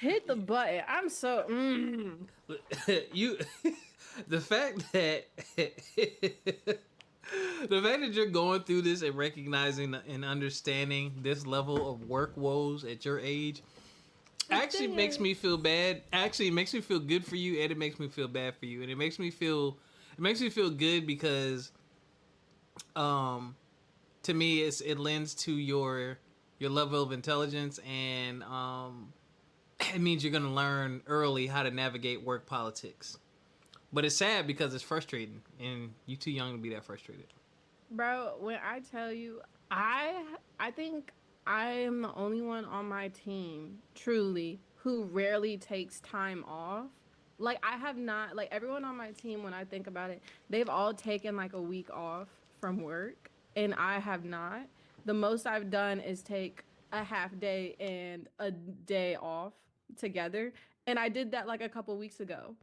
Hit the button. I'm so. You, the fact that the fact that you're going through this and recognizing and understanding this level of work woes at your age actually makes me feel bad. Actually, it makes me feel good for you, and it makes me feel bad for you, and it makes me feel good because, to me, it lends to your level of intelligence, and it means you're gonna learn early how to navigate work politics. But it's sad because it's frustrating, and you're too young to be that frustrated. Bro, when I tell you, I think I am the only one on my team, truly, who rarely takes time off. Like, I have not, like, everyone on my team, when I think about it, they've all taken, like, a week off from work, and I have not. The most I've done is take a half day and a day off together, and I did that, like, a couple weeks ago.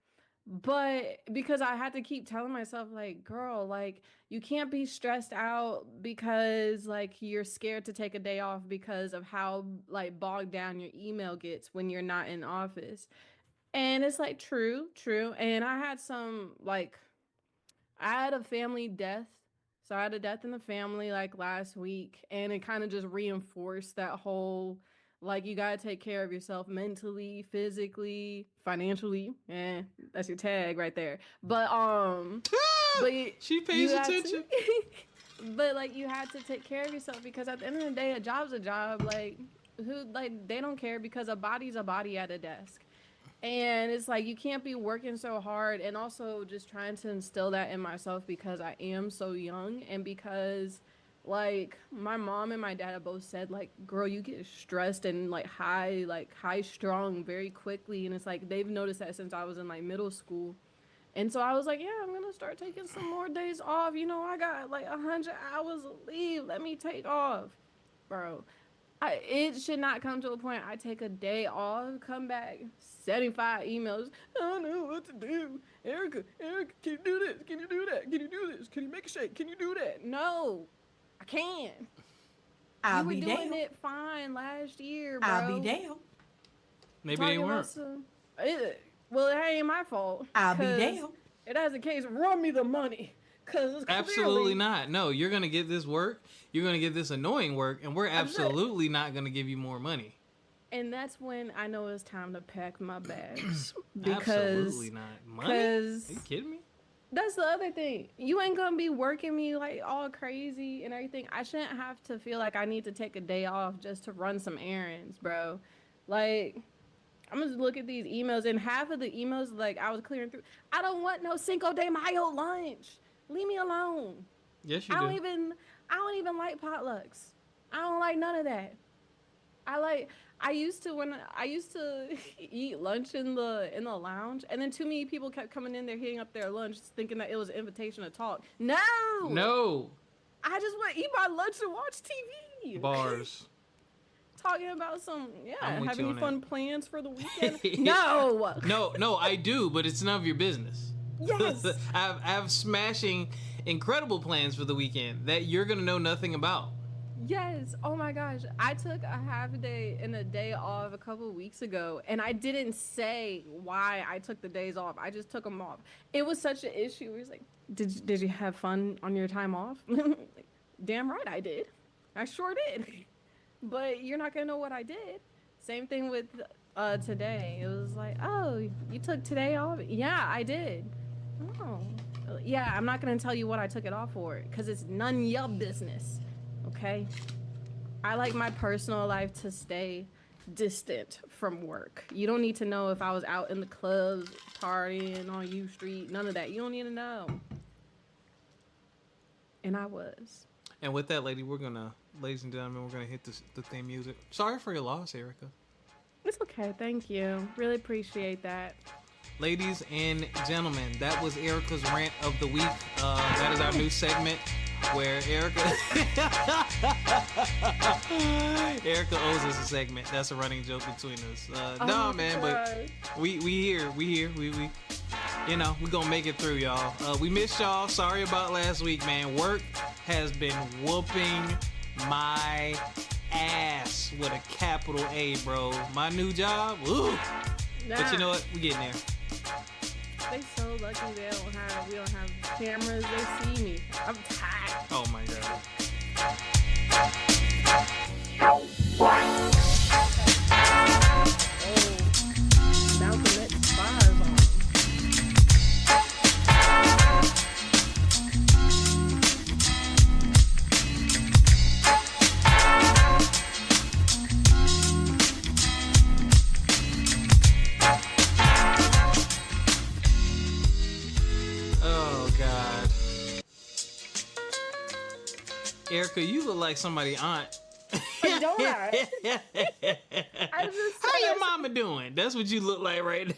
But because I had to keep telling myself, like, girl, like, you can't be stressed out because, like, you're scared to take a day off because of how, like, bogged down your email gets when you're not in office. And it's like, true, true. And I had I had a family death. So I had a death in the family, like, last week. And it kind of just reinforced that whole, like, you gotta take care of yourself mentally, physically, financially. That's your tag right there. But but She pays attention. But like, you had to take care of yourself because at the end of the day, a job's a job. Like, they don't care because a body's a body at a desk. And it's like, you can't be working so hard, and also just trying to instill that in myself because I am so young, and because, like, my mom and my dad have both said, like, girl, you get stressed and, like, high strung very quickly. And it's like, they've noticed that since I was in, like, middle school. And so I was like, yeah, I'm going to start taking some more days off. You know, I got, like, 100 hours of leave. Let me take off. Bro, it should not come to a point I take a day off, come back, 75 emails. I don't know what to do. Ericca, can you do this? Can you do that? Can you do this? Can you make a shake? Can you do that? No, I can't. I'll You be were down. doing it fine last year, bro. I'll be down. Maybe they weren't. Well, it ain't my fault. I'll be 'cause down. It has a case, run me the money. Cause Absolutely not. No, you're going to get this work. You're going to get this annoying work, and we're absolutely not going to give you more money. And that's when I know it's time to pack my bags. Absolutely not. Money? Are you kidding me? That's the other thing. You ain't gonna be working me like all crazy and everything. I shouldn't have to feel like I need to take a day off just to run some errands, bro. Like, I'm gonna look at these emails, and half of the emails, like, I was clearing through. I don't want no Cinco de Mayo lunch. Leave me alone. Yes, you I do. don't even like potlucks. I don't like none of that. I used to eat lunch in the lounge, and then too many people kept coming in there hitting up their lunch thinking that it was an invitation to talk. No. I just want to eat my lunch and watch TV. Bars. Talking about some, I'm with having you any on fun plans for the weekend? No. No, I do, but it's none of your business. Yes. I have smashing, incredible plans for the weekend that you're going to know nothing about. Yes. Oh my gosh. I took a half a day and a day off a couple of weeks ago, and I didn't say why I took the days off. I just took them off. It was such an issue. It was like, did you have fun on your time off? Like, damn right I did. I sure did. But you're not going to know what I did. Same thing with today. It was like, oh, you took today off? Yeah, I did. Oh. Yeah, I'm not going to tell you what I took it off for, because it's none of your business. Okay? I like my personal life to stay distant from work. You don't need to know if I was out in the clubs, partying on U Street, none of that. You don't need to know. And I was. And with that, ladies and gentlemen, we're going to hit the theme music. Sorry for your loss, Ericca. It's okay. Thank you. Really appreciate that. Ladies and gentlemen, that was Ericca's Rant of the Week. That is our new segment where Ericca owes us a segment. That's a running joke between us. But we here. We you know, we gonna make it through, y'all. We missed y'all. Sorry about last week, man. Work has been whooping my ass with a capital A, bro. My new job, ooh. Nah, But you know what? We getting there. they so lucky we don't have cameras. They see me. I'm tired. Oh my god. Oh, Malcolm X 5 on. Oh god. Ericca, you look like somebody's aunt. Don't I? I just How your mama doing? That's what you look like right now.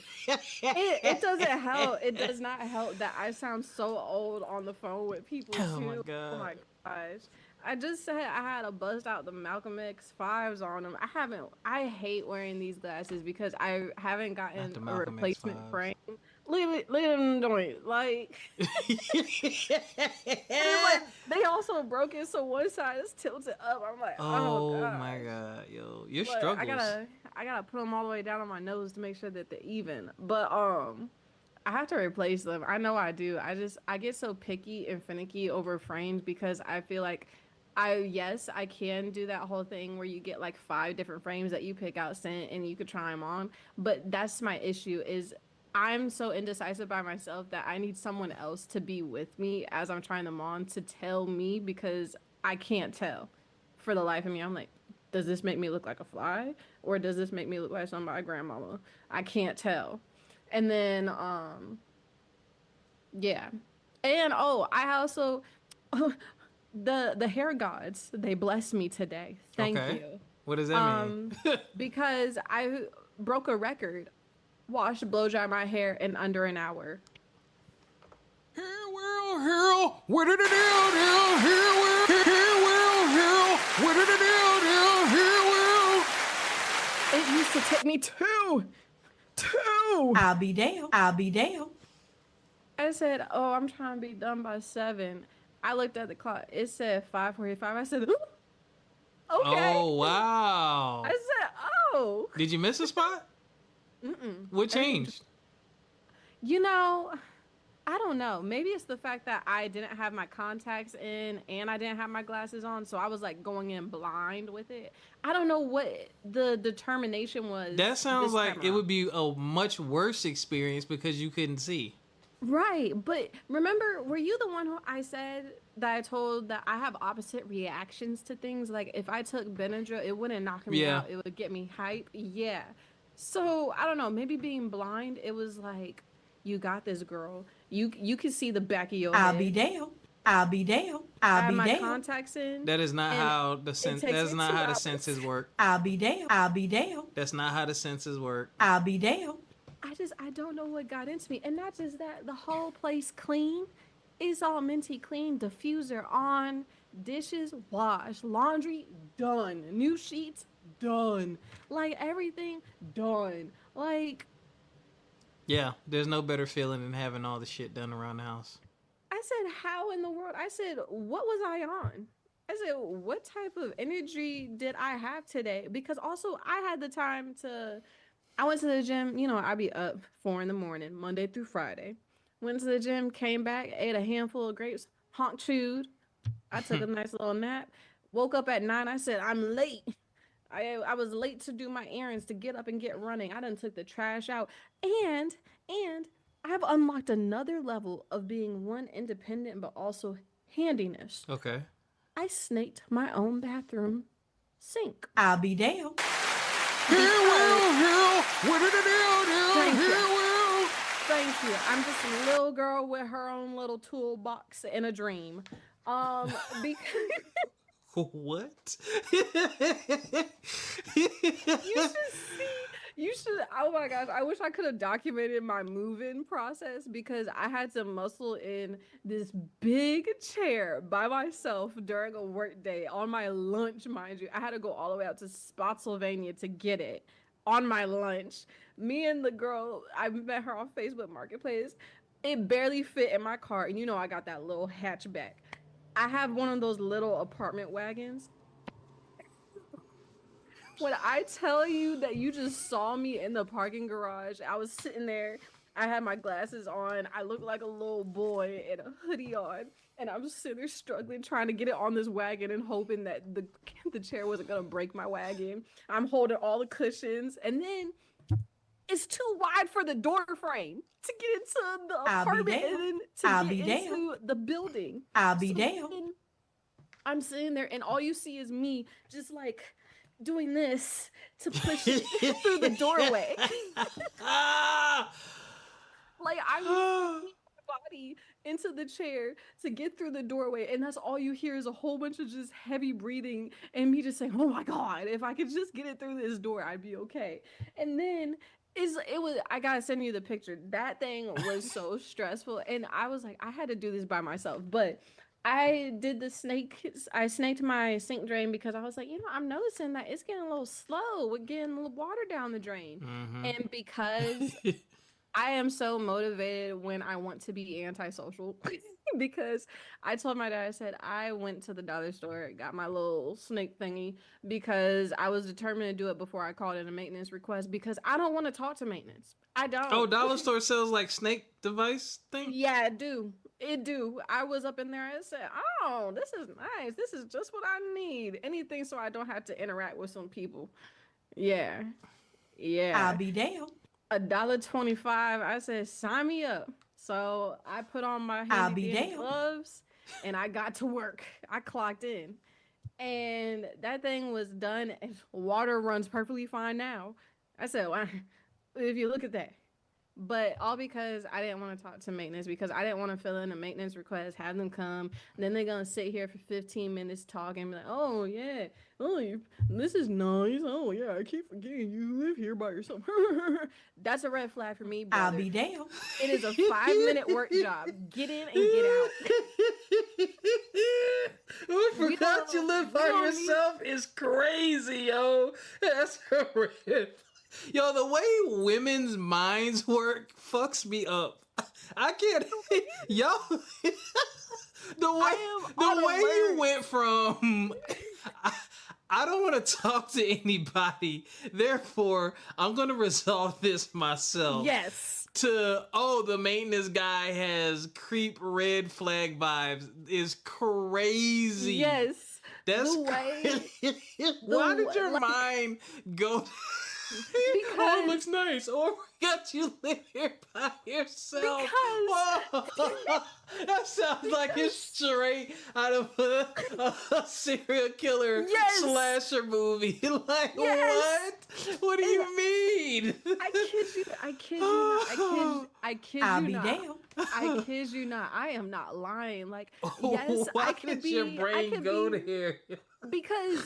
it doesn't help. It does not help that I sound so old on the phone with people Oh too. my god. Oh my gosh. I just said I had to bust out the Malcolm X 5s on them. I hate wearing these glasses because I haven't Not gotten the a Malcolm X replacement 5s. frame. Look at them doing it. Like, they also broke it, so one side is tilted up. I'm like, oh Oh god. my god, yo, your But struggles. I gotta put them all the way down on my nose to make sure that they're even. But I have to replace them. I know I do. I get so picky and finicky over frames because I feel like I can do that whole thing where you get like 5 different frames that you pick out scent and you could try them on. But that's my issue is I'm so indecisive by myself that I need someone else to be with me as I'm trying them on to tell me because I can't tell for the life of me. I'm like, does this make me look like a fly or does this make me look like somebody's grandmama? I can't tell. And then yeah. And oh, I also the hair gods, they blessed me today. Thank Okay. you. What does that mean? Because I broke a record. Wash, blow dry my hair in under an hour. What did it It used to take me two. I'll be down. I'll be down. I said, "Oh, I'm trying to be done by 7." I looked at the clock. It said 5:45. I said, "Ooh, okay." Oh wow! I said, "Oh." Did you miss a spot? Mm-mm. What changed? You know, I don't know. Maybe it's the fact that I didn't have my contacts in and I didn't have my glasses on, so I was like going in blind with it. I don't know what the determination was. That sounds this like time it around. would be a much worse experience because you couldn't see. Right, but remember, were you the one who I said that I told that I have opposite reactions to things? Like if I took Benadryl, it wouldn't knock me Yeah. out. It would get me hype. Yeah. So I don't know. Maybe being blind, it was like, you got this, girl. You can see the back of your I'll head. be down. I'll be down. I I'll have be my down. contacts in. That is not and how the takes that's me not 2 how the hours. senses work. I'll be down. I'll be down. That's not how the senses work. I'll be down. I don't know what got into me. And not just that, the whole place clean. It's all minty clean. Diffuser on, dishes washed, laundry done, new sheets done. Like everything done. Like Yeah, there's no better feeling than having all the shit done around the house. I said, how in the world? I said, what was I on? I said, what type of energy did I have today? Because also I had the time to I went to the gym, you know, I'd be up 4 in the morning, Monday through Friday. Went to the gym, came back, ate a handful of grapes, honk chewed. I took a nice little nap. Woke up at 9. I said, I'm late. I was late to do my errands to get up and get running. I done took the trash out. And I've unlocked another level of being one independent but also handiness. Okay. I snaked my own bathroom sink. I'll be down. Thank you. I'm just a little girl with her own little toolbox and a dream. Because What? you should. Oh my gosh! I wish I could have documented my move-in process because I had to muscle in this big chair by myself during a work day on my lunch, mind you. I had to go all the way out to Spotsylvania to get it on my lunch. Me and the girl, I met her on Facebook Marketplace. It barely fit in my car, and you know I got that little hatchback. I have one of those little apartment wagons. When I tell you that you just saw me in the parking garage, I was sitting there. I had my glasses on. I looked like a little boy in a hoodie on, and I was sitting there struggling, trying to get it on this wagon and hoping that the chair wasn't gonna break my wagon. I'm holding all the cushions, and then it's too wide for the door frame to get into the I'll be apartment and down. then to I'll get be down. into the building. I'll be So down. then I'm sitting there, and all you see is me just like doing this to push it through the doorway. Like I'm my body into the chair to get through the doorway, and that's all you hear is a whole bunch of just heavy breathing and me just saying, "Oh my God, if I could just get it through this door, I'd be okay." And then it was I gotta send you the picture. That thing was so stressful, and I was like, I had to do this by myself, but I did the snake. I snaked my sink drain because I was like, I'm noticing that it's getting a little slow with getting a little water down the drain. Mm-hmm. And because I am so motivated when I want to be antisocial, because I told my dad, I said, I went to the dollar store, got my little snake thingy because I was determined to do it before I called in a maintenance request because I don't want to talk to maintenance. I don't. Oh, dollar store sells like snake device thing? Yeah, it do. It do. I was up in there and said, "Oh, this is nice. This is just what I need. Anything so I don't have to interact with some people." Yeah. Yeah. I'll be down. $1.25. I said, "Sign me up." So I put on my I'll be handy dandy down. gloves and I got to work. I clocked in. And that thing was done and water runs perfectly fine now. I said, "Wow, if you look at that." But all because I didn't want to talk to maintenance because I didn't want to fill in a maintenance request, have them come, and then they're gonna sit here for 15 minutes talking and be like, "Oh yeah, this is nice. Oh yeah, I keep forgetting you live here by yourself." That's a red flag for me, brother. I'll be down. It is a 5-minute work job. Get in and get out. I forgot you live by yourself is crazy, yo. That's a red. Yo, the way women's minds work fucks me up. I can't. Yo, the way you went from I don't want to talk to anybody, therefore I'm going to resolve this myself. Yes. To the maintenance guy has creep red flag vibes is crazy. Yes. That's the way. Why did your mind go? Because it looks nice. Oh my God, you live here by yourself. Because that sounds like it's straight out of a serial killer slasher movie. Like what? What do you mean? I kid you not. I kid I'll you be not. down. I kid you not. I am not lying. Like, yes, Why I could did be. your brain go there? Because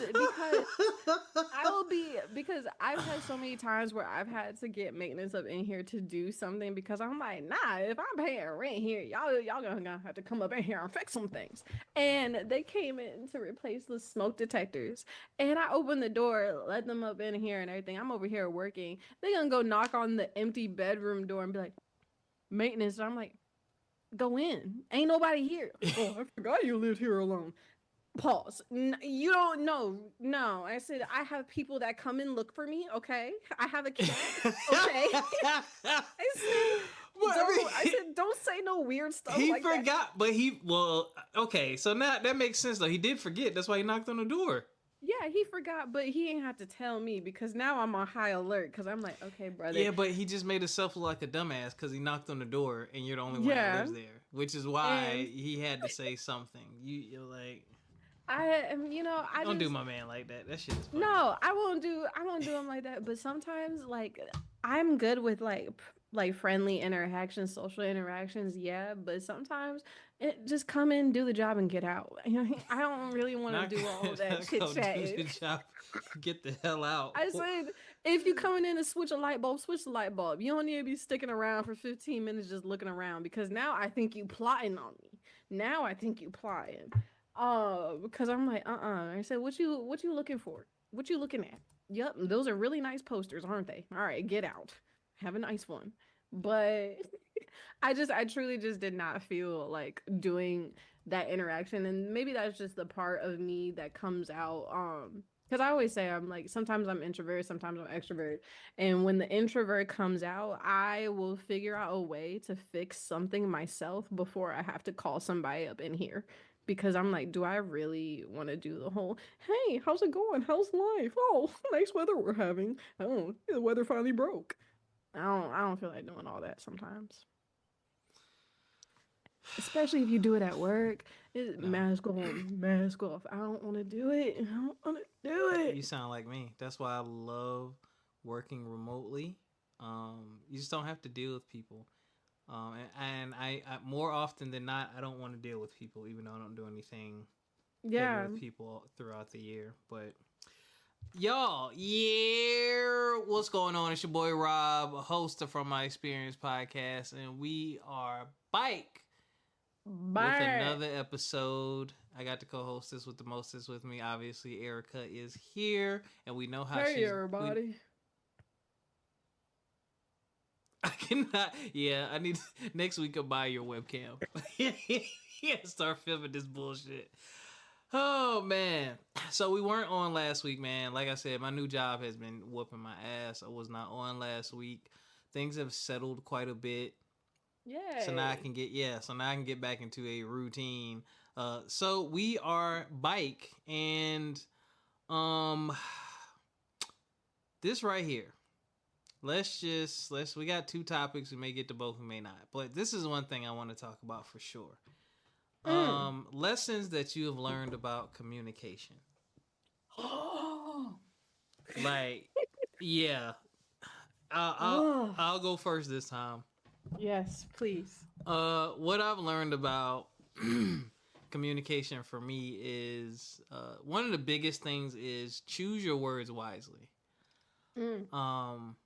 because I've had so many times where I've had to get maintenance up in here to do something because I'm like, nah, if I'm paying rent here, y'all gonna have to come up in here and fix some things. And they came in to replace the smoke detectors, and I opened the door, let them up in here and everything. I'm over here working. They gonna go knock on the empty bedroom door and be like, maintenance. And I'm like, go in. Ain't nobody here. Oh, I forgot you lived here alone. Pause. You don't know. No, I said I have people that come and look for me. Okay, I have a cat. Okay. I said don't say no weird stuff. He like forgot, that. but okay. So now that makes sense though. He did forget. That's why he knocked on the door. Yeah, he forgot, but he ain't have to tell me because now I'm on high alert because I'm like, okay, brother. Yeah, but he just made himself look like a dumbass because he knocked on the door and you're the only one that lives there, which is why he had to say something. You're like. I don't do my man like that. That shit is funny. No, I won't do him like that. But sometimes, like, I'm good with like friendly interactions, social interactions. Yeah, but sometimes it just come in, do the job, and get out. I don't really want to do all that chit chat. Get the hell out. I said, if you coming in to switch a light bulb, switch the light bulb. You don't need to be sticking around for 15 minutes just looking around because now I think you plotting on me. Now I think you plotting. Because I'm like, I said, what you looking for? What you looking at? Yep, those are really nice posters, aren't they? All right, get out. Have a nice one. But I truly just did not feel like doing that interaction. And maybe that's just the part of me that comes out Because I always say I'm like, sometimes I'm introvert, sometimes I'm extrovert. And when the introvert comes out, I will figure out a way to fix something myself before I have to call somebody up in here. Because I'm like, do I really want to do the whole, hey, how's it going? How's life? Oh, nice weather we're having. Oh, the weather finally broke. I don't feel like doing all that sometimes. Especially if you do it at work. No, Mask on, mask off. I don't want to do it. I don't want to do you it. sound like me. That's why I love working remotely. You just don't have to deal with people. And I more often than not, I don't want to deal with people, even though I don't do anything heavy Yeah. with people throughout the year. But y'all, yeah, what's going on? It's your boy Rob, host of From My Experience podcast, and we are back with Bye. another episode. I got to co-host this with the mostest with me. Obviously, Ericca is here, and we know how Hey, she's. We, everybody. I cannot. Yeah, I need next week. I'll buy your webcam. Yeah, start filming this bullshit. Oh man. So we weren't on last week, man. Like I said, my new job has been whooping my ass. I was not on last week. Things have settled quite a bit. So now I Yay. can get so now I can get back into a routine. So we are bike and um this right here. Let's we got two topics. We may get to both, we may not. But this is one thing I want to talk about for sure. Mm. Lessons that you have learned about communication. Oh, Like, yeah, I'll I'll, Oh, I'll go first this time. yes, please. What I've learned about communication for me is one of the biggest things is choose your words wisely. Mm. Um,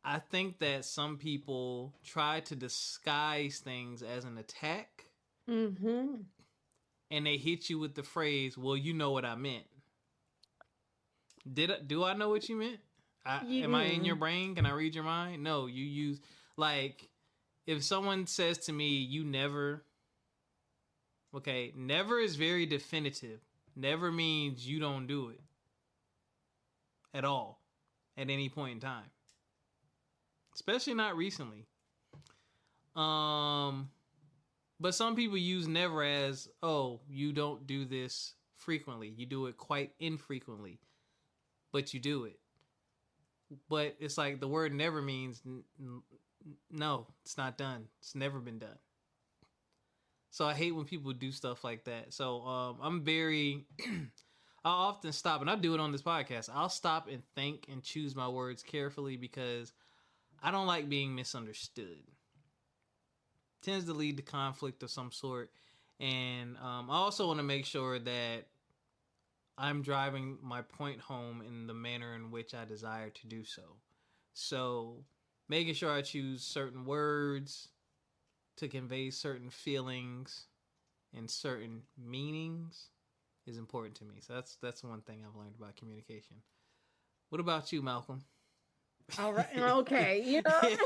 I think that some people try to disguise things as an attack, Mm-hmm. and they hit you with the phrase, "Well, you know what I meant." Do I know what you meant? Am I in your Mm. brain? Can I read your mind? No, you use like if someone says to me, "You never." Okay, never is very definitive. Never means you don't do it at all at any point in time, especially not recently. Um, but some people use never as, "Oh, you don't do this frequently. You do it quite infrequently, but you do it." But it's like the word never means no, it's not done. It's never been done. So I hate when people do stuff like that. So I'm very I'll often stop, and I do it on this podcast. I'll stop and think and choose my words carefully because I don't like being misunderstood. It tends to lead to conflict of some sort. And I also want to make sure that I'm driving my point home in the manner in which I desire to do so. So making sure I choose certain words to convey certain feelings and certain meanings is important to me. So that's one thing I've learned about communication. What about you, Malcolm? All right. Okay. You know,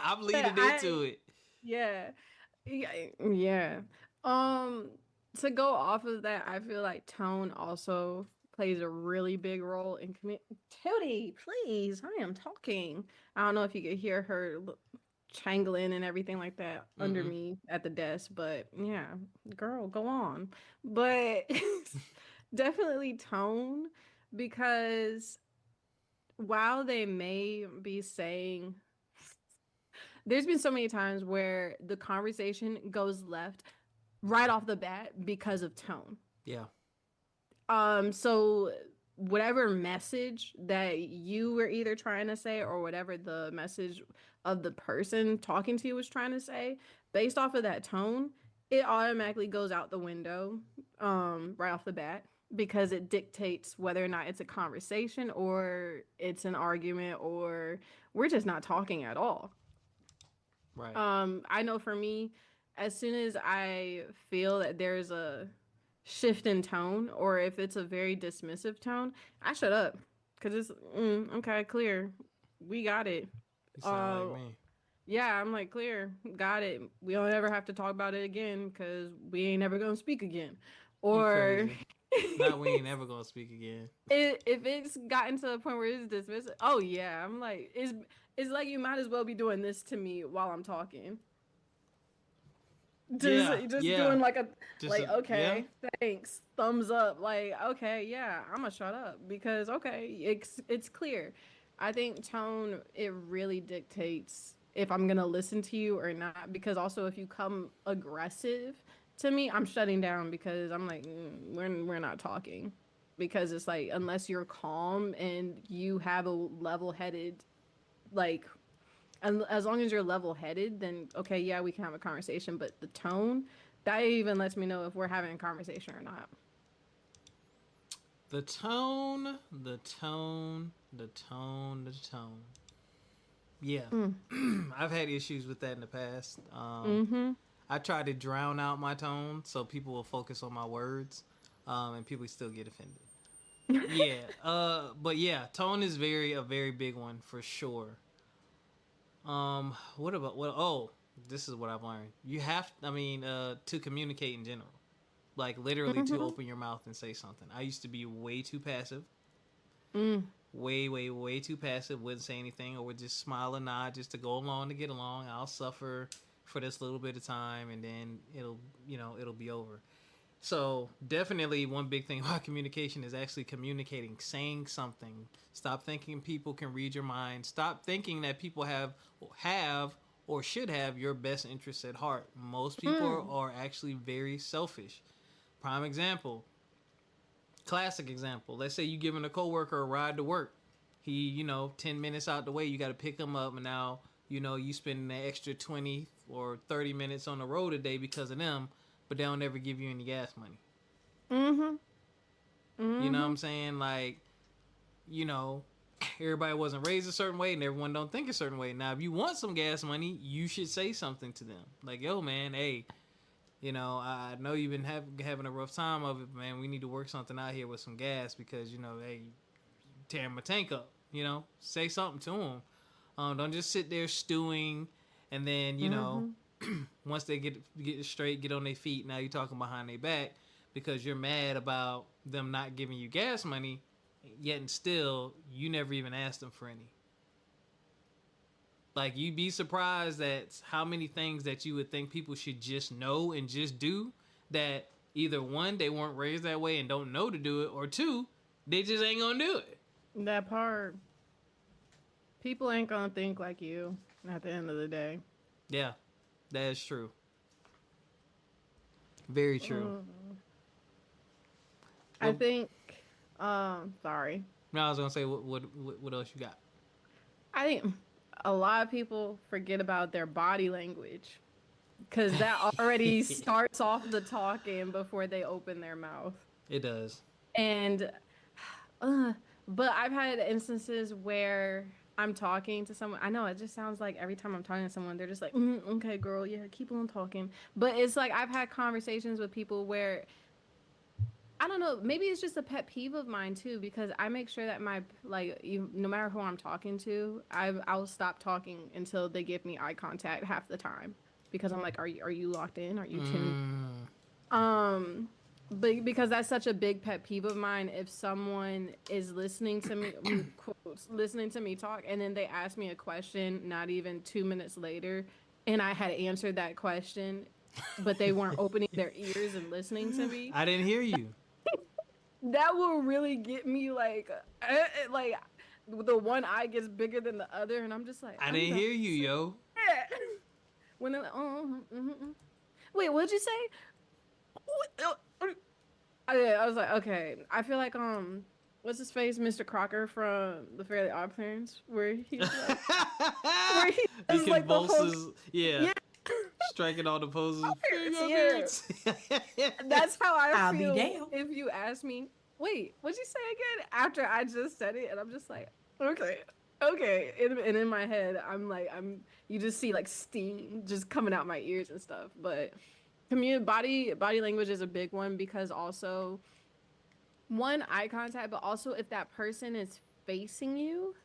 I'm leading I into it. yeah. Yeah. Yeah. Um, to go off of that, I feel like tone also plays a really big role in Tootie, please, I am talking. I don't know if you could hear her changling and everything like that under Mm-mm. me at the desk, but yeah, girl, go on. But definitely tone, because while they may be saying, there's been so many times where the conversation goes left right off the bat because of tone. Yeah. So whatever message that you were either trying to say or whatever the message of the person talking to you was trying to say, based off of that tone, it automatically goes out the window right off the bat, because it dictates whether or not it's a conversation or it's an argument or we're just not talking at all. Right. I know for me, as soon as I feel that there's a shift in tone, or if it's a very dismissive tone, I shut up, because it's okay, clear, we got it. You sound like Uh, me. yeah, I'm like, clear, got it. We don't ever have to talk about it again because we ain't never gonna speak again. You Or crazy. Not we ain't ever gonna speak again. If it's gotten to the point where it's dismissed, oh yeah, I'm like, it's like you might as well be doing this to me while I'm talking. Yeah, Just yeah. doing like a Just like a, yeah. okay, thanks, thumbs up. Like okay, yeah, I'm gonna shut up because okay, it's clear. I think tone it really dictates if I'm gonna listen to you or not. Because also if you come aggressive to me, I'm shutting down because I'm like we're not talking. Because it's like unless you're calm and you have a level-headed like and as long as you're level headed, then okay, yeah, we can have a conversation. But the tone, that even lets me know if we're having a conversation or not. The tone, the tone, the tone, the tone. Yeah, Mm. I've had issues with that in the past. Mm-hmm. I try to drown out my tone so people will focus on my words, and people still get offended. Yeah, but yeah, tone is a very big one for sure. What about what? Oh, this is what I've learned. You have, I mean, to communicate in general, like literally to Mm-hmm. open your mouth and say something. I used to be way too passive, Mm. way too passive. Wouldn't say anything or would just smile and nod just to go along to get along. I'll suffer for this little bit of time and then it'll be over. So definitely one big thing about communication is actually communicating, saying something. Stop thinking people can read your mind. Stop thinking that people have or should have your best interests at heart. Most people Mm. are actually very selfish. Prime example, classic example. Let's say you giving a coworker a ride to work. He, 10 minutes out the way, you got to pick him up, and now, you spend an extra 20 or 30 minutes on the road a day because of them, but they don't ever give you any gas money. Mm-hmm. You know what Mm-hmm. I'm saying? Like, you know, everybody wasn't raised a certain way and everyone don't think a certain way. Now, if you want some gas money, you should say something to them. Like, yo, man, hey, I know you've been having a rough time of it, man. We need to work something out here with some gas because, hey, tearing my tank up. Say something to them. Don't just sit there stewing and then, Mm-hmm. once they get straight, get on their feet, now you're talking behind their back because you're mad about them not giving you gas money, yet and still you never even asked them for any. Like you'd be surprised at how many things that you would think people should just know and just do that either one, they weren't raised that way and don't know to do it, or two, they just ain't gonna do it. That part. People ain't gonna think like you at the end of the day. Yeah, that is true. Very true. Mm. I Well, think. Sorry. now I was gonna say, what else you got? I think a lot of people forget about their body language because that already starts off the talking before they open their mouth. It does. And, uh, but I've had instances where I'm talking to someone. I know it just sounds like every time I'm talking to someone, they're just like, okay, girl, yeah, keep on talking. But it's like I've had conversations with people where I don't know. Maybe it's just a pet peeve of mine too, because I make sure that no matter who I'm talking to, I'll stop talking until they give me eye contact half the time, because I'm like, are you locked in? Are you tuned? Mm, Um, but because that's such a big pet peeve of mine, if someone is listening to me, quotes, listening to me talk, and then they ask me a question, not even 2 minutes later, and I had answered that question, but they weren't opening their ears and listening to me, I didn't hear you. that will really get me like the one eye gets bigger than the other, and I'm just like, I I'm didn't done. hear you, yo. When they're like, oh, wait, what'd you say? I was like, okay. I feel like what's his face, Mr. Crocker from The Fairly Odd Parents, where he's like, where he He does like the whole, convulses. Yeah, yeah, striking all the poses. yeah. That's how I I'll be feel damned. if you ask me, wait, what'd you say again? After I just said it, and I'm just like, okay, okay. And in my head, you just see like steam just coming out my ears and stuff. But body language is a big one because also one, eye contact, but also if that person is facing you.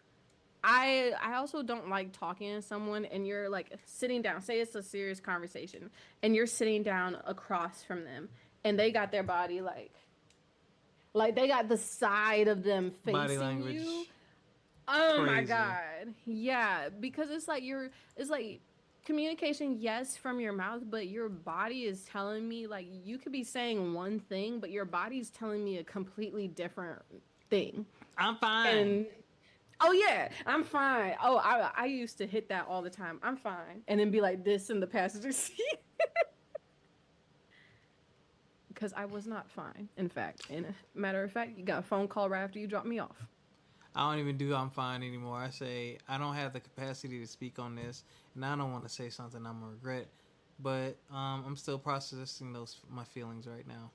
I also don't like talking to someone and you're like sitting down. Say it's a serious conversation and you're sitting down across from them and they got their body like Like they got the side of them Body facing language. you. Oh my Crazy. God. Yeah, because it's like communication, yes, from your mouth, but your body is telling me like you could be saying one thing, but your body's telling me a completely different thing. I'm fine. And oh yeah, I'm fine. Oh, I used to hit that all the time. I'm fine. And then be like this in the passenger seat. Because I was not fine, in fact. And matter of fact, you got a phone call right after you dropped me off. I don't even do I'm fine anymore. I say I don't have the capacity to speak on this, and I don't want to say something I'm gonna regret. But I'm still processing my feelings right now.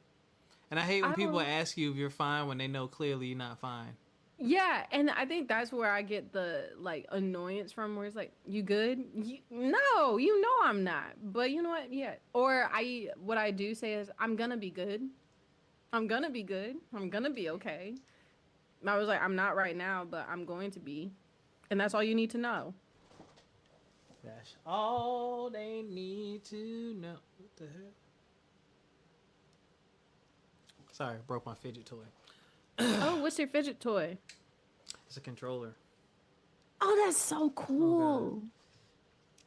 And I hate when I people don't. ask you if you're fine when they know clearly you're not fine. Yeah, and I think that's where I get the like annoyance from, where it's like, "You good? No, you know I'm not." But you know what? Yeah. Or what I do say is, "I'm gonna be good. I'm gonna be good. I'm gonna be okay." I was like, "I'm not right now, but I'm going to be," and that's all you need to know. That's all they need to know. What the hell? Sorry, broke my fidget toy. Oh, what's your fidget toy? It's a controller. Oh, that's so Oh god. cool.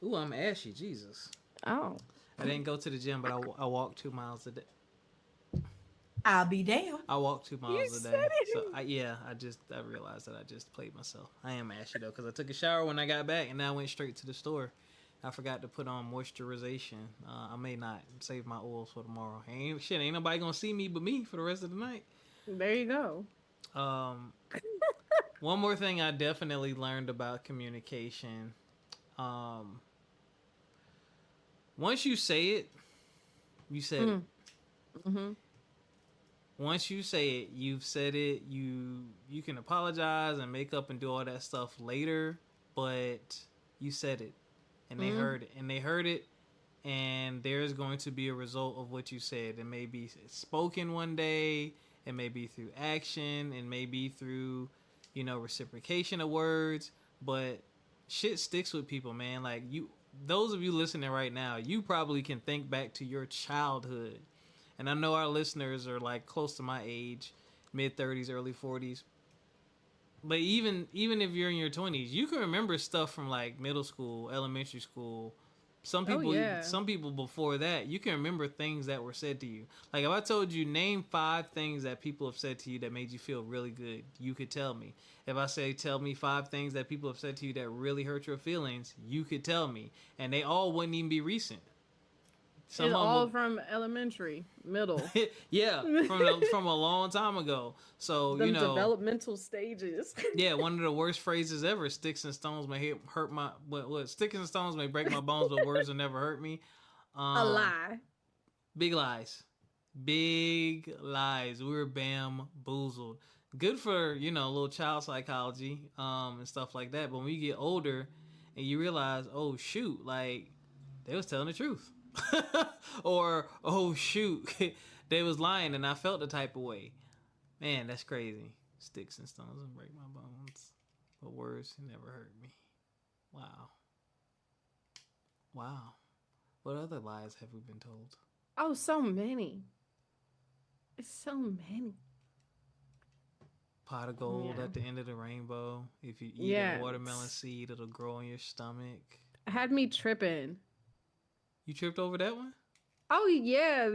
Ooh, I'm ashy. Jesus. Oh. I didn't go to the gym, but I walked 2 miles a day. I'll be damned. I walk 2 miles You a said day. it. So I realized that I just played myself. I am ashy though because I took a shower when I got back and then I went straight to the store. I forgot to put on moisturization. I may not save my oils for tomorrow. Ain't nobody gonna see me but me for the rest of the night. There you go. Um, one more thing I definitely learned about communication. Um, once you say it, you said it. Mm-hmm. Once you say it, you've said it. You can apologize and make up and do all that stuff later, but you said it, and they heard it, and they heard it, and there's going to be a result of what you said. It may be spoken one day, it may be through action, it may be through, reciprocation of words, but shit sticks with people, man. Like those of you listening right now, you probably can think back to your childhood. And I know our listeners are like close to my age, mid 30s, early 40s. But even if you're in your 20s, you can remember stuff from like middle school, elementary school. Oh yeah. Some people before that, you can remember things that were said to you. Like if I told you name 5 things that people have said to you that made you feel really good, you could tell me. If I say tell me 5 things that people have said to you that really hurt your feelings, you could tell me, and they all wouldn't even be recent. It's all from elementary, middle. Yeah, from a long time ago. So Them developmental stages. yeah, one of the worst phrases ever: "Sticks and stones may hurt my what? Sticks and stones may break my bones, but words will never hurt me." A lie. Big lies, big lies. We were bamboozled. Good for a little child psychology, and stuff like that. But when you get older, and you realize, oh shoot, like they was telling the truth. Or oh shoot, they was lying and I felt the type of way. Man, that's crazy. Sticks and stones and break my bones, but words never hurt me. Wow. What other lies have we been told? Oh, so many. It's so many. Pot of gold at the end of the rainbow. If you eat a watermelon seed, it'll grow in your stomach. Had me tripping. You tripped over that one? Oh yeah.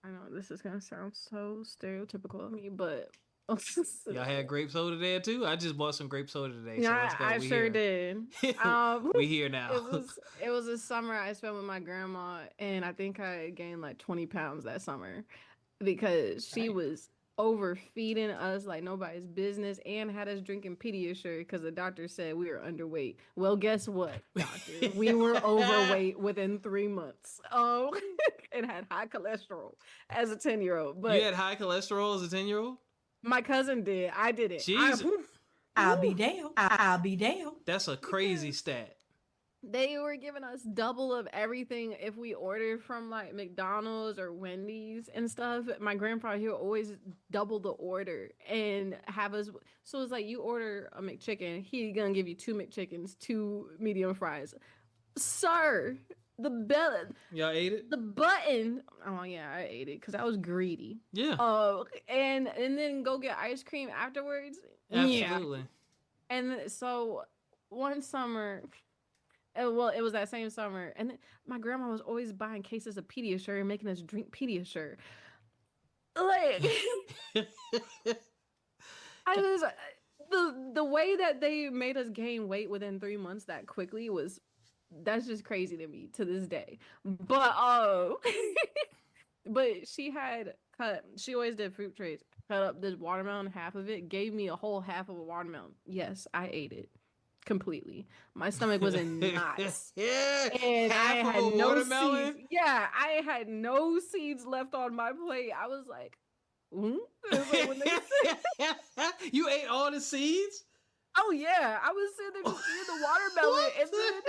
I know this is gonna sound so stereotypical of me, but y'all had grape soda there too. I just bought some grape soda today. So yeah, I sure did. We here now. It was a summer I spent with my grandma, and I think I gained like 20 pounds that summer because she was overfeeding us like nobody's business and had us drinking Pediasure because the doctor said we were underweight. Well, guess what, doctor? We were overweight within 3 months. Oh, and had high cholesterol as a 10-year-old. But you had high cholesterol as a 10-year-old? My cousin did. I did it. I'll be damned. I'll be damned. That's a crazy stat. They were giving us double of everything if we ordered from like McDonald's or Wendy's and stuff. My grandfather, he would always double the order and have us. So it's like you order a McChicken, he gonna give you 2 McChickens, 2 medium fries. Sir, Y'all ate it? The button. Oh yeah, I ate it because I was greedy. Yeah. And then go get ice cream afterwards. Absolutely. Yeah. And so one summer, well, it was that same summer, and my grandma was always buying cases of Pediasure and making us drink Pediasure. Like, I was the way that they made us gain weight within 3 months that quickly that's just crazy to me to this day. But but she always did fruit trays. Cut up this watermelon, half of it, gave me a whole half of a watermelon. Yes, I ate it completely. My stomach was in knots. Yeah, and I half had of a no watermelon. seeds. Yeah, I had no seeds left on my plate. I was like, It was like when they You ate all the seeds? oh yeah, I was sitting there just eating the watermelon, and then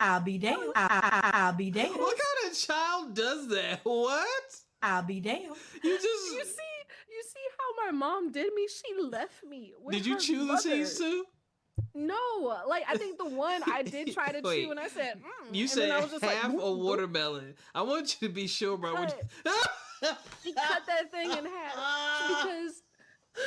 I'll be damned. I'll be damned. What kind of child does that? What? I'll be damned. You just you see how my mom did me? She left me with did you her chew mother. the seeds too? No, like I think the one I did try to Wait, chew, and I said, You and said then I was just half like, a watermelon. I want you to be sure, bro. He cut that thing in half because,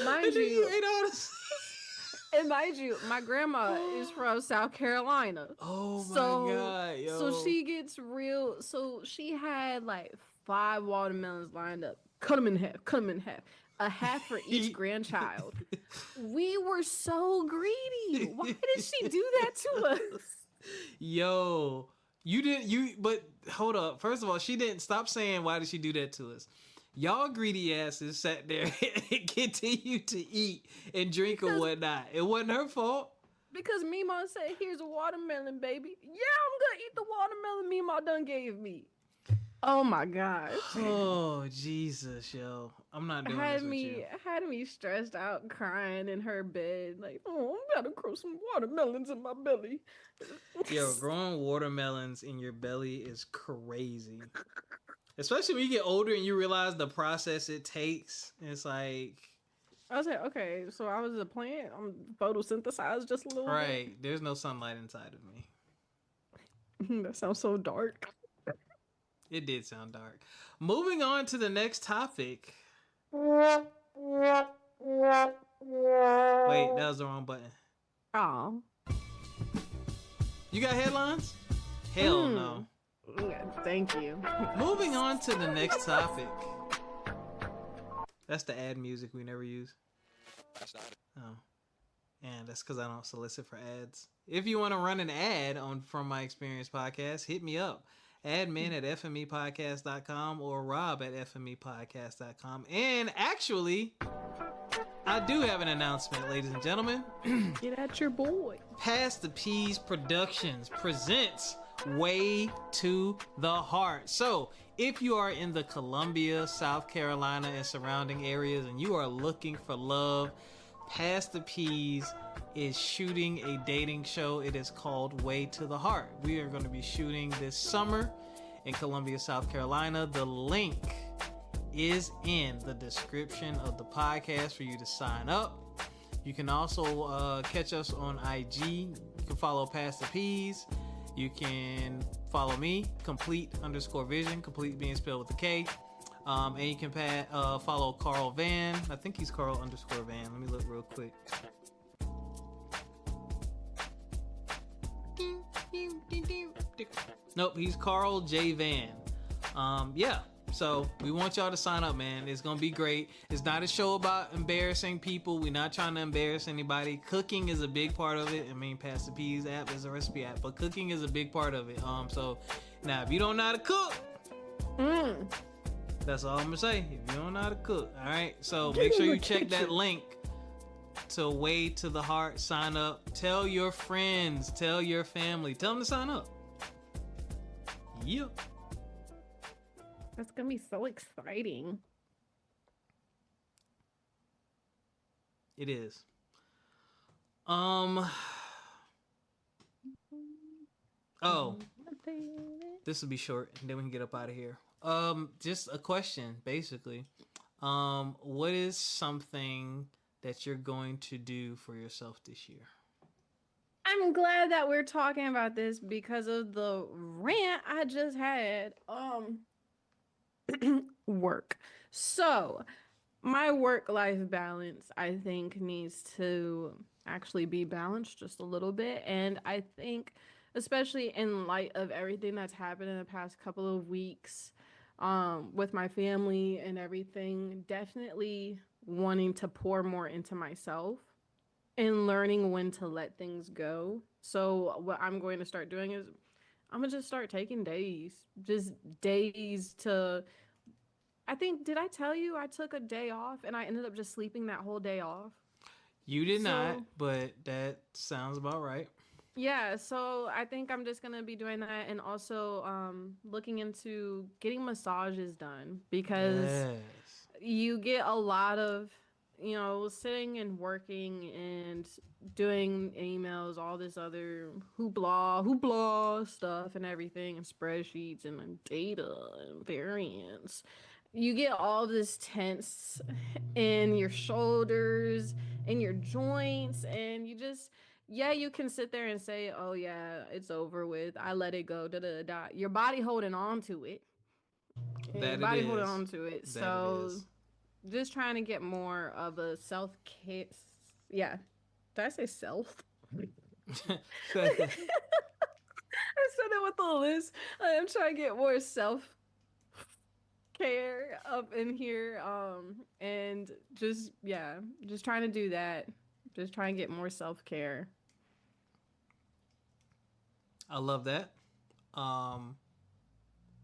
mind And then you, ate all the seeds. and mind you, my grandma is from South Carolina. Oh my god, yo. So she gets real. So she had like 5 watermelons lined up. Cut them in half. A half for each grandchild. We were so greedy. Why did she do that to us? Yo, but hold up. First of all, she didn't stop saying why did she do that to us. Y'all greedy asses sat there and continued to eat and drink and whatnot. It wasn't her fault. Because Mima said, here's a watermelon, baby. Yeah, I'm gonna eat the watermelon Mima done gave me. Oh my gosh. Oh Jesus, yo. I'm not doing this with you. Had me stressed out crying in her bed. Like, oh, I'm gotta grow some watermelons in my belly. Yo, growing watermelons in your belly is crazy. Especially when you get older and you realize the process it takes. It's like I was like, okay, so I was a plant. I'm photosynthesized just a little right. There's no sunlight inside of me. That sounds so dark. It did sound dark. Moving on to the next topic. Wait, that was the wrong button. Oh. You got headlines? Hell no. Thank you. Moving on to the next topic. That's the ad music we never use. Oh. And that's because I don't solicit for ads. If you want to run an ad on From My Experience podcast, hit me up. Admin at fmepodcast.com or Rob at fmepodcast.com. And actually, I do have an announcement, ladies and gentlemen. Get at your boy. Pass the Peaz Productions presents Way to the Heart. So, if you are in the Columbia, South Carolina, and surrounding areas, and you are looking for love, Pass the Peaz is shooting a dating show. It is called Way to the Heart. We are going to be shooting this summer in Columbia, South Carolina. The link is in the description of the podcast for you to sign up. You can also catch us on IG. You can follow Pass the Peaz. You can follow me, complete_vision, complete being spelled with a K. And you can follow Carl Vann. I think he's Carl_Vann. Let me look real quick. Nope, he's Carl J. Vann. Yeah. So we want y'all to sign up, man. It's gonna be great. It's not a show about embarrassing people. We're not trying to embarrass anybody. Cooking is a big part of it. I mean, Pass the Peaz app is a recipe app, but cooking is a big part of it. So now if you don't know how to cook, that's all I'm gonna say. If you don't know how to cook, all right. So make sure you check that link to Way to the Heart. Sign up. Tell your friends. Tell your family. Tell them to sign up. Yep. That's gonna be so exciting. It is. Oh, this will be short, and then we can get up out of here. Just a question, basically. What is something that you're going to do for yourself this year? I'm glad that we're talking about this because of the rant I just had. Work. So, my work-life balance, I think, needs to actually be balanced just a little bit. And I think, especially in light of everything that's happened in the past couple of weeks, with my family and everything, definitely wanting to pour more into myself and learning when to let things go. So what I'm going to start doing is I'm gonna just start taking days, just days to. I think, did I tell you I took a day off and I ended up just sleeping that whole day off? You did not, So, but that sounds about right. yeah, so I think I'm just gonna be doing that and also looking into getting massages done because Yes. you get a lot of, sitting and working and doing emails, all this other hoopla stuff and everything, and spreadsheets and data and variance. You get all this tense in your shoulders and your joints, and yeah, you can sit there and say, oh, yeah, it's over with. I let it go. Da da da. Your body holding on to it. And your That it body holding is. on to it. That it So is. just trying to get more of a self care. Yeah. Did I say self? I said it with a list. I am trying to get more self care up in here. And just, yeah, just trying to do that. Just trying to get more self care. I love that. Um,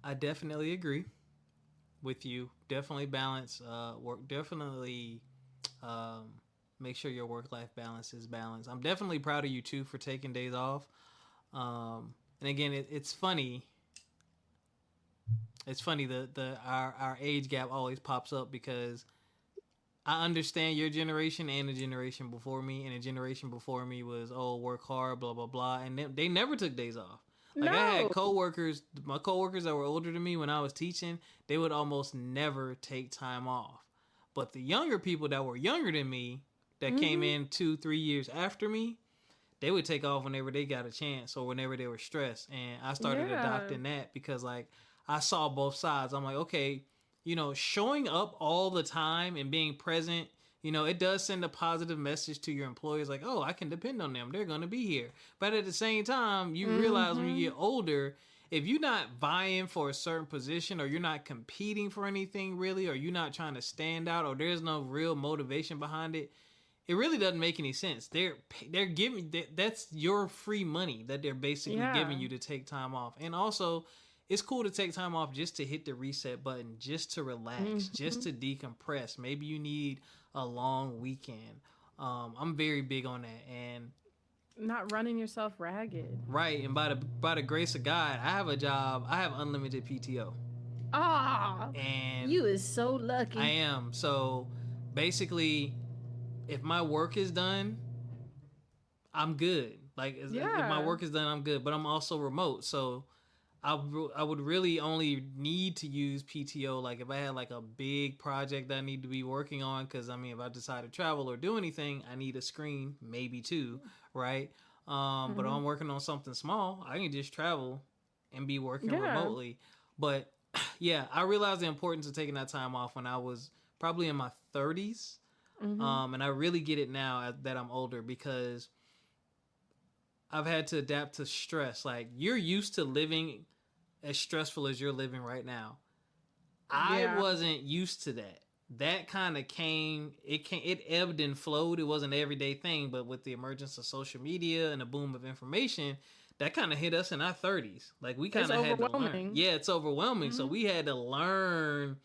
I definitely agree with you. Definitely balance work. Definitely um, make sure your work life balance is balanced. I'm definitely proud of you too for taking days off. And again, it's funny. It's funny the our age gap always pops up because I understand your generation and the generation before me, and the generation before me was work hard, blah blah blah, and they never took days off. Like I had No. coworkers, my coworkers that were older than me when I was teaching, they would almost never take time off. But the younger people that were younger than me, that came Mm-hmm. in 2 3 years after me, they would take off whenever they got a chance or whenever they were stressed. And I started Yeah. adopting that because like I saw both sides. I'm like, okay, showing up all the time and being present, it does send a positive message to your employees like, oh, I can depend on them. They're going to be here. But at the same time, you realize when you Mm-hmm. get older, if you're not vying for a certain position or you're not competing for anything really, or you're not trying to stand out or there's no real motivation behind it, it really doesn't make any sense. They're giving that's your free money that they're basically Yeah. giving you to take time off. And also, it's cool to take time off just to hit the reset button, just to relax, just Mm-hmm. to decompress. Maybe you need a long weekend. I'm very big on that. And Not running yourself ragged. right, and by the grace of God, I have a job. I have unlimited PTO, Ah, and you is so I lucky. am so basically, if my work is done, I'm good. Like if my Yeah. work is done, I'm good. But I'm also remote, so I would really only need to use PTO like if I had like a big project that I need to be working on. Because I mean, if I decide to travel or do anything, I need a screen, maybe two, right? But if Hmm. I'm working on something small, I can just travel and be working Yeah. remotely. But yeah, I realized the importance of taking that time off when I was probably in my 30s. Hmm. And I really get it now that I'm older because I've had to adapt to stress. Like you're used to living as stressful as you're living right now. I Yeah. wasn't used to that. That kind of it ebbed and flowed. It wasn't an everyday thing, but with the emergence of social media and the boom of information, that kind of hit us in our 30s. Like we It's kind of had to learn. overwhelming. Yeah, it's overwhelming. So Hmm. we had to learn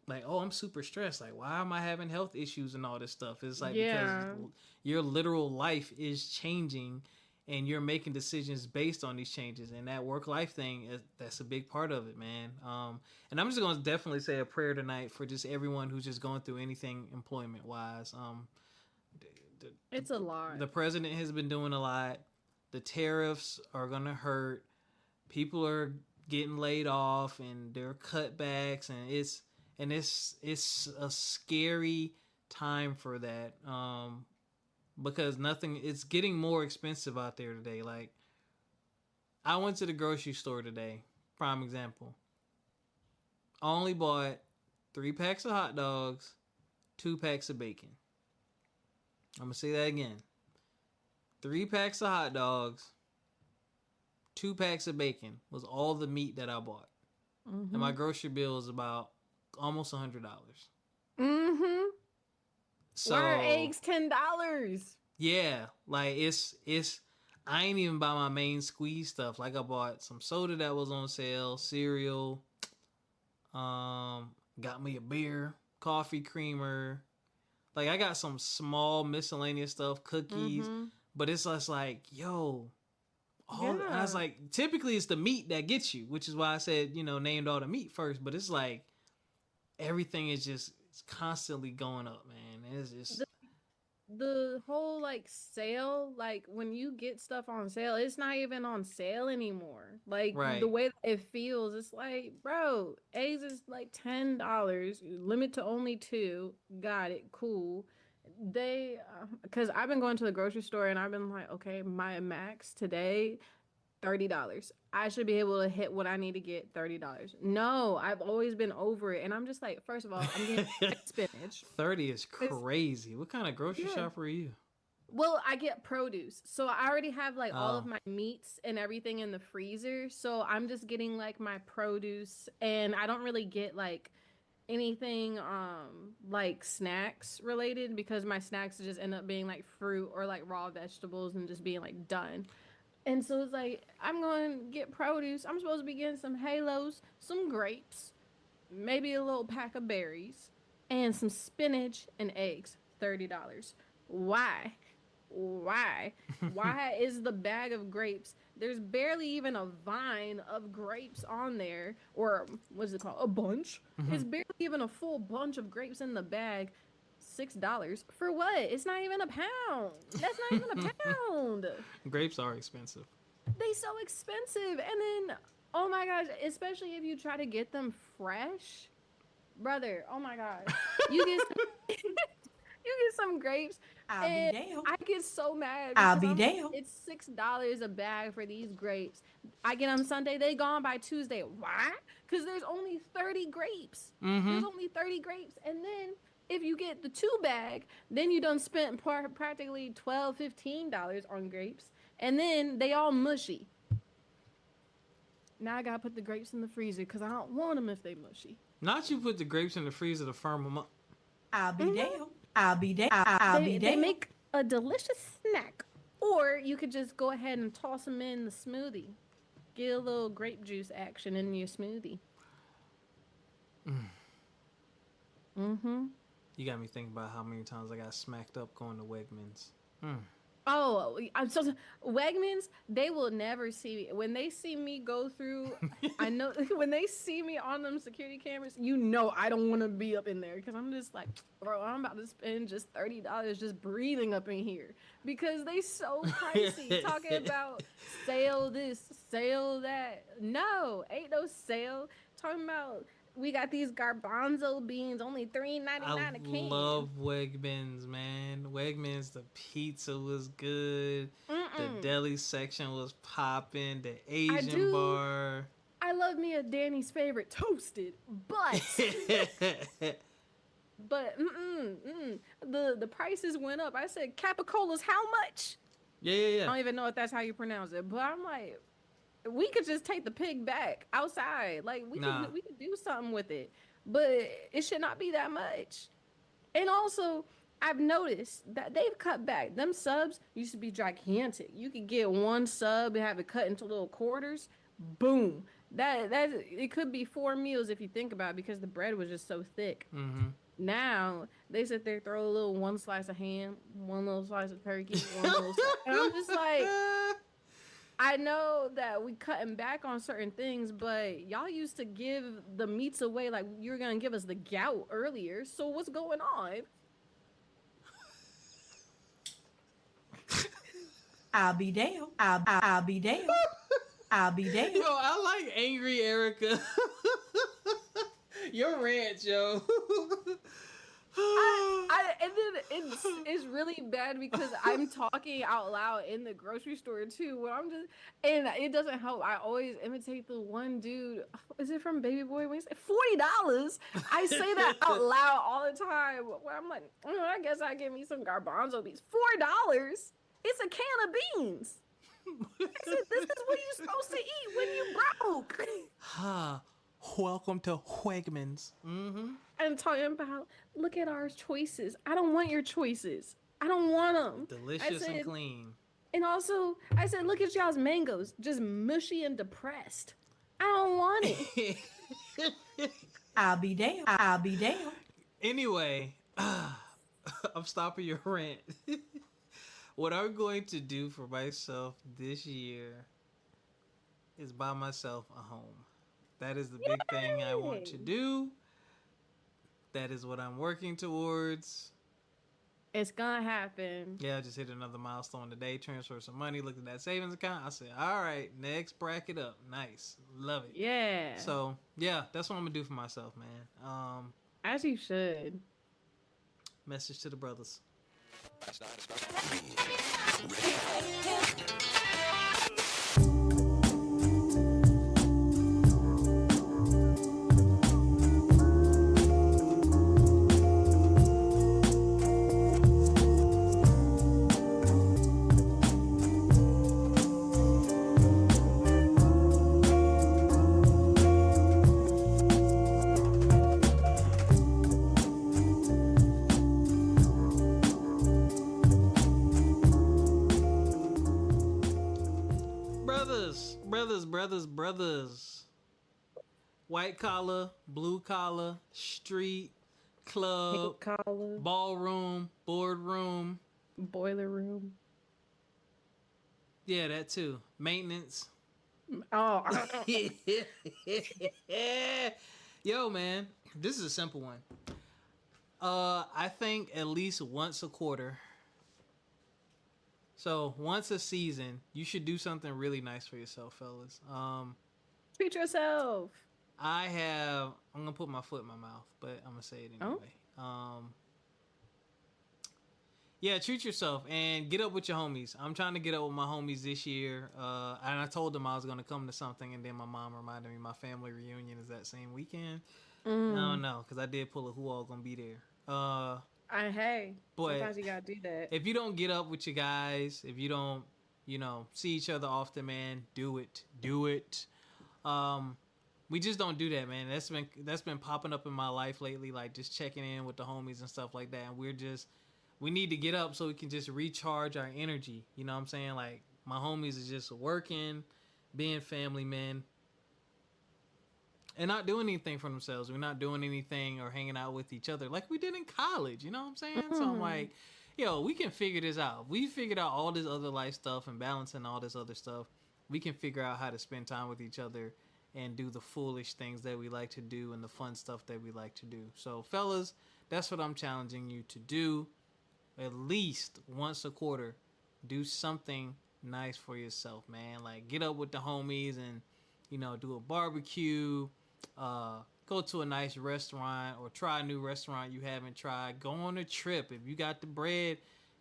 like, oh, I'm super stressed. Like, why am I having health issues and all this stuff? It's like because Yeah. your literal life is changing and you're making decisions based on these changes, and that work life thing that's a big part of it, man. And I'm just going to definitely say a prayer tonight for just everyone who's just going through anything employment wise. The, the, It's a lot. the president has been doing a lot. The tariffs are going to hurt. People are getting laid off and there are cutbacks, and it's a scary time for that. because it's getting more expensive out there today. Like, I went to the grocery store today, prime example. I only bought 3 packs of hot dogs, 2 packs of bacon. I'm going to say that again. 3 packs of hot dogs, 2 packs of bacon was all the meat that I bought. Mm-hmm. And my grocery bill is about almost $100. Mm-hmm. So, why are eggs $10? Yeah, like it's I ain't even buy my main squeeze stuff. Like I bought some soda that was on sale, cereal, got me a beer, coffee creamer. Like I got some small miscellaneous stuff, cookies, but it's just like, yo, and I was like, typically it's the meat that gets you, which is why I said, named all the meat first, but it's like everything is just constantly going up, man. It's just the whole like sale, like when you get stuff on sale, it's not even on sale anymore. Like the way that it feels, it's like, bro, eggs is like $10, limit to only 2. Got it, cool. They, because I've been going to the grocery store and I've been like, okay, my max today, $30. I should be able to hit what I need to get, $30. No, I've always been over it. And I'm just like, first of all, I'm getting spinach. 30 is crazy. What kind of grocery shopper are you? Well, I get produce. So I already have like all of my meats and everything in the freezer. So I'm just getting like my produce, and I don't really get like anything like snacks related, because my snacks just end up being like fruit or like raw vegetables and just being like done. And so it's like, I'm going to get produce. I'm supposed to be getting some halos, some grapes, maybe a little pack of berries, and some spinach and eggs. $30. Why? Why is the bag of grapes, there's barely even a vine of grapes on there, or what's it called, a bunch? It's barely even a full bunch of grapes in the bag. $6 for what? It's not even a pound. That's not even a pound. Grapes are expensive. They so expensive. And then, oh my gosh, especially if you try to get them fresh, brother, oh my gosh, you get some grapes. I'll be damned. I get so mad. I'll be damned. It's $6 a bag for these grapes. I get them Sunday, they gone by Tuesday. Why? Because there's only 30 grapes. There's only 30 grapes. And then if you get the 2 bag, then you done spent practically $12, $15 on grapes. And then they all mushy. Now I gotta put the grapes in the freezer because I don't want them if they mushy. Not you put the grapes in the freezer to firm them up. I'll be damned. I'll be damned. I'll be damned. They make a delicious snack. Or you could just go ahead and toss them in the smoothie. Get a little grape juice action in your smoothie. You got me thinking about how many times I got smacked up going to Wegmans. Oh, I'm so Wegmans, they will never see me. When they see me go through, I know when they see me on them security cameras, I don't want to be up in there, because I'm just like, bro, I'm about to spend just $30 just breathing up in here, because they so pricey. Talking about sale this, sale that. No, ain't no sale. Talking about, we got these garbanzo beans, only $3.99 a can. I love Wegmans, man. Wegmans, the pizza was good. The deli section was popping. The Asian bar. I love me a Danny's favorite toasted, but the prices went up. I said, Capicola's how much? Yeah. I don't even know if that's how you pronounce it, but I'm like, we could just take the pig back outside. Like, we could do something with it. But it should not be that much. And also, I've noticed that they've cut back. Them subs used to be gigantic. You could get one sub and have it cut into little quarters. Boom. That it could be 4 meals if you think about it, because the bread was just so thick. Now, they sit there, throw a little 1 slice of ham, 1 little slice of turkey, 1 little slice. And I'm just like, I know that we cutting back on certain things, but y'all used to give the meats away like you were going to give us the gout earlier. So what's going on? I'll be damned. I'll be damned. I'll be damned. Yo, I like angry Ericca. Your rant, yo. And then it's really bad because I'm talking out loud in the grocery store too. When I'm just, and it doesn't help. I always imitate the one dude. Is it from Baby Boy? When he said $40, I say that out loud all the time. When I'm like, I guess I give me some garbanzo beans. $4. It's a can of beans. I said, this is what you're supposed to eat when you broke. Welcome to Wegmans. And talking about, look at our choices. I don't want your choices. I don't want them. Delicious and clean. And also, I said, look at y'all's mangoes, just mushy and depressed. I don't want it. I'll be damned. I'll be damned. Anyway, I'm stopping your rant. What I'm going to do for myself this year is buy myself a home. That is the big thing I want to do. That is what I'm working towards. It's gonna happen. Yeah, I just hit another milestone today. Transfer some money. Looked at that savings account. I said, all right, next bracket up. Nice. Love it. Yeah. So, yeah, that's what I'm going to do for myself, man. As you should. Message to the brothers. Brothers. White collar, blue collar, street, club, collar, ballroom, boardroom, boiler room. Yeah, that too. Maintenance. Oh. Yo, man, this is a simple one. I think at least once a quarter. So once a season, you should do something really nice for yourself, fellas. Treat yourself. I'm gonna put my foot in my mouth, but I'm gonna say it anyway. Oh? Yeah, treat yourself and get up with your homies. I'm trying to get up with my homies this year. And I told them I was gonna come to something, and then my mom reminded me my family reunion is that same weekend. I don't know, because I did pull a who all gonna be there. Hey, but sometimes you gotta do that. If you don't get up with your guys, if you don't, see each other often, man, do it. We just don't do that, man. That's been popping up in my life lately, like just checking in with the homies and stuff like that. And we need to get up so we can just recharge our energy. You know what I'm saying? Like my homies is just working, being family men, and not doing anything for themselves. We're not doing anything or hanging out with each other like we did in college. You know what I'm saying? So I'm like, yo, we can figure this out. We figured out all this other life stuff and balancing all this other stuff. We can figure out how to spend time with each other and do the foolish things that we like to do and the fun stuff that we like to do. So, fellas, that's what I'm challenging you to do. At least once a quarter, do something nice for yourself, man. Like, get up with the homies and, do a barbecue, go to a nice restaurant or try a new restaurant you haven't tried. Go on a trip. If you got the bread,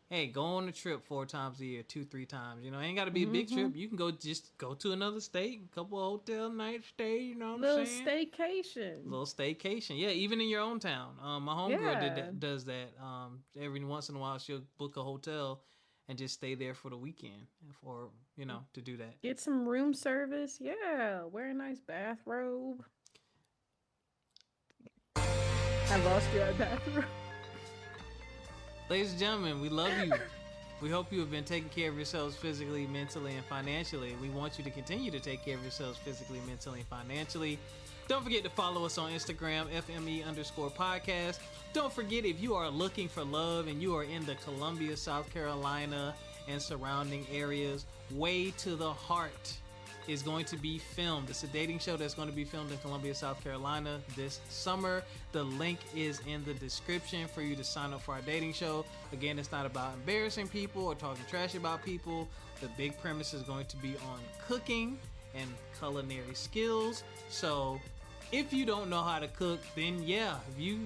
hey, go on a trip 4 times a year, 2-3 times. Ain't got to be a big trip. You can go to another state, a couple of hotel night stay. You know what I'm saying? Little staycation. Yeah, even in your own town. My homegirl does that. Every once in a while, she'll book a hotel and just stay there for the weekend, for to do that. Get some room service. Yeah, wear a nice bathrobe. I lost you at bathrobe. Ladies and gentlemen, we love you. We hope you have been taking care of yourselves physically, mentally, and financially. We want you to continue to take care of yourselves physically, mentally, and financially. Don't forget to follow us on Instagram, FME_podcast. Don't forget, if you are looking for love and you are in the Columbia, South Carolina, and surrounding areas, Way to the Heart is going to be filmed. It's a dating show that's going to be filmed in Columbia, South Carolina this summer. The link is in the description for you to sign up for our dating show. Again, it's not about embarrassing people or talking trash about people. The big premise is going to be on cooking and culinary skills. So If you don't know how to cook, then yeah, if you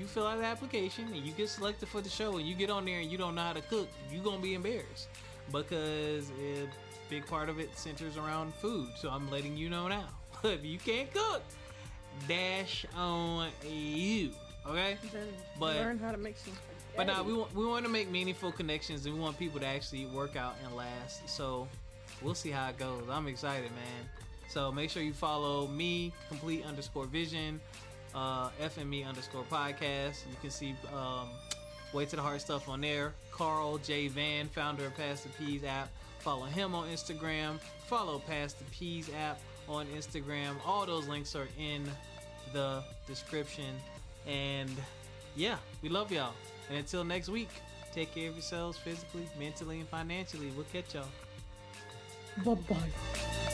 fill out an application and you get selected for the show and you get on there and you don't know how to cook, you're gonna be embarrassed because a big part of it centers around food. So I'm letting you know now. If you can't cook, dash on you. Okay? Then But learn how to make some. but now we want to make meaningful connections and we want people to actually work out and last. So we'll see how it goes. I'm excited, man. So make sure you follow me, complete_vision, FME_podcast. You can see Way to the Heart stuff on there. Carl J. Vann, founder of Pass the Peaz App. Follow him on Instagram. Follow Pass the Peaz App on Instagram. All those links are in the description. And yeah, we love y'all. And until next week, take care of yourselves physically, mentally, and financially. We'll catch y'all. Bye-bye.